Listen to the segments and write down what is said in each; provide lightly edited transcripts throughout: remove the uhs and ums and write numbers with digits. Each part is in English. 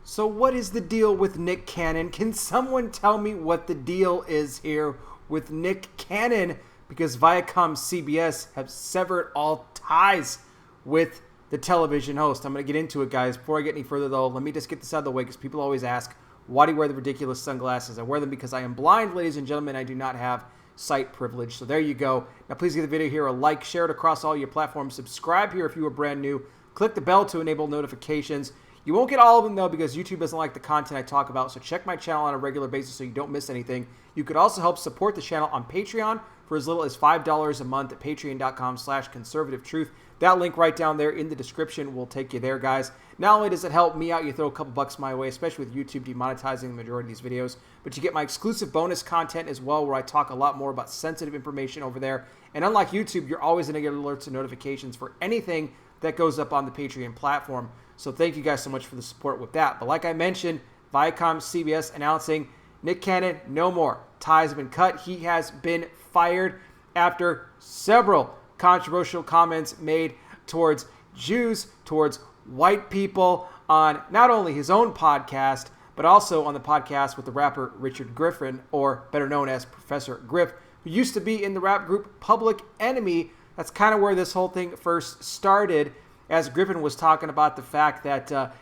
So what is the deal with Nick Cannon? Can someone tell me what the deal is here with Nick Cannon? Because ViacomCbs have severed all ties with the television host. I'm going to get into it, guys. Before I get any further, though, let me just get this out of the way because people always ask, why do you wear the ridiculous sunglasses? I wear them because I am blind, ladies and gentlemen. I do not have sight privilege. So there you go. Now, please give the video here a like, share it across all your platforms. Subscribe here if you are brand new. Click the bell to enable notifications. You won't get all of them, though, because YouTube doesn't like the content I talk about, so check my channel on a regular basis so you don't miss anything. You could also help support the channel on Patreon for as little as $5 a month at patreon.com/conservativetruth. That link right down there in the description will take you there, guys. Not only does it help me out, you throw a couple bucks my way, especially with YouTube demonetizing the majority of these videos, but you get my exclusive bonus content as well, where I talk a lot more about sensitive information over there. And unlike YouTube, you're always going to get alerts and notifications for anything that goes up on the Patreon platform. So thank you guys so much for the support with that. But like I mentioned, ViacomCbs announcing Nick Cannon, no more. Ties have been cut. He has been fired after several controversial comments made towards Jews, towards white people on not only his own podcast, but also on the podcast with the rapper Richard Griffin, or better known as Professor Griff, who used to be in the rap group Public Enemy. That's kind of where this whole thing first started, as Griffin was talking about the fact that,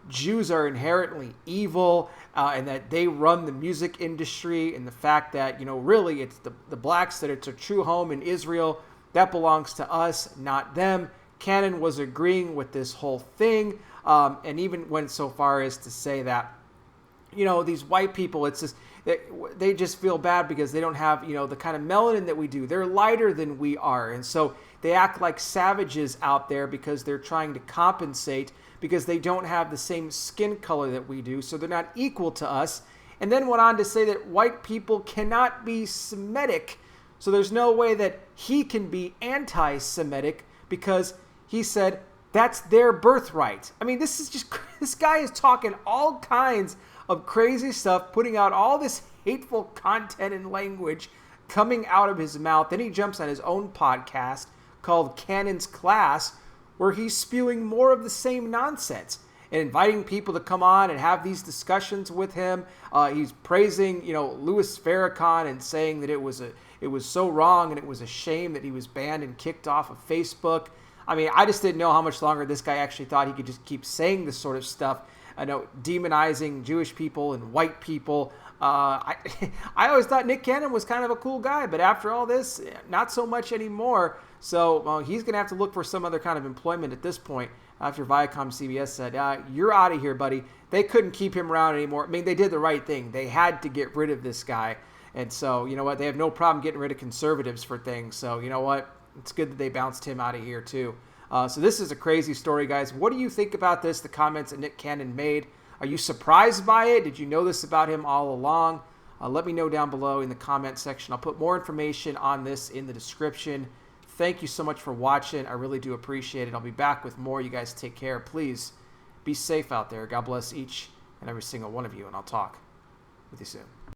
Jews are inherently evil and that they run the music industry, and the fact that, really it's the blacks that it's a true home in Israel. That belongs to us, not them. Cannon was agreeing with this whole thing, and even went so far as to say that, these white people, it's just, they just feel bad because they don't have, the kind of melanin that we do. They're lighter than we are. And so they act like savages out there because they're trying to compensate because they don't have the same skin color that we do. So they're not equal to us. And then went on to say that white people cannot be Semitic. So there's no way that he can be anti-Semitic because he said that's their birthright. I mean, this guy is talking all kinds of crazy stuff, putting out all this hateful content and language coming out of his mouth. Then he jumps on his own podcast called Cannon's Class, where he's spewing more of the same nonsense and inviting people to come on and have these discussions with him. He's praising, Louis Farrakhan and saying that it was so wrong and it was a shame that he was banned and kicked off of Facebook. I mean, I just didn't know how much longer this guy actually thought he could just keep saying this sort of stuff. I know, demonizing Jewish people and white people. I always thought Nick Cannon was kind of a cool guy, but after all this, not so much anymore. So he's going to have to look for some other kind of employment at this point after ViacomCbs said, you're out of here, buddy. They couldn't keep him around anymore. I mean, they did the right thing. They had to get rid of this guy. And so, you know what? They have no problem getting rid of conservatives for things. So, you know what? It's good that they bounced him out of here, too. So this is a crazy story, guys. What do you think about this, the comments that Nick Cannon made? Are you surprised by it? Did you know this about him all along? Let me know down below in the comment section. I'll put more information on this in the description. Thank you so much for watching. I really do appreciate it. I'll be back with more. You guys take care. Please be safe out there. God bless each and every single one of you, and I'll talk with you soon.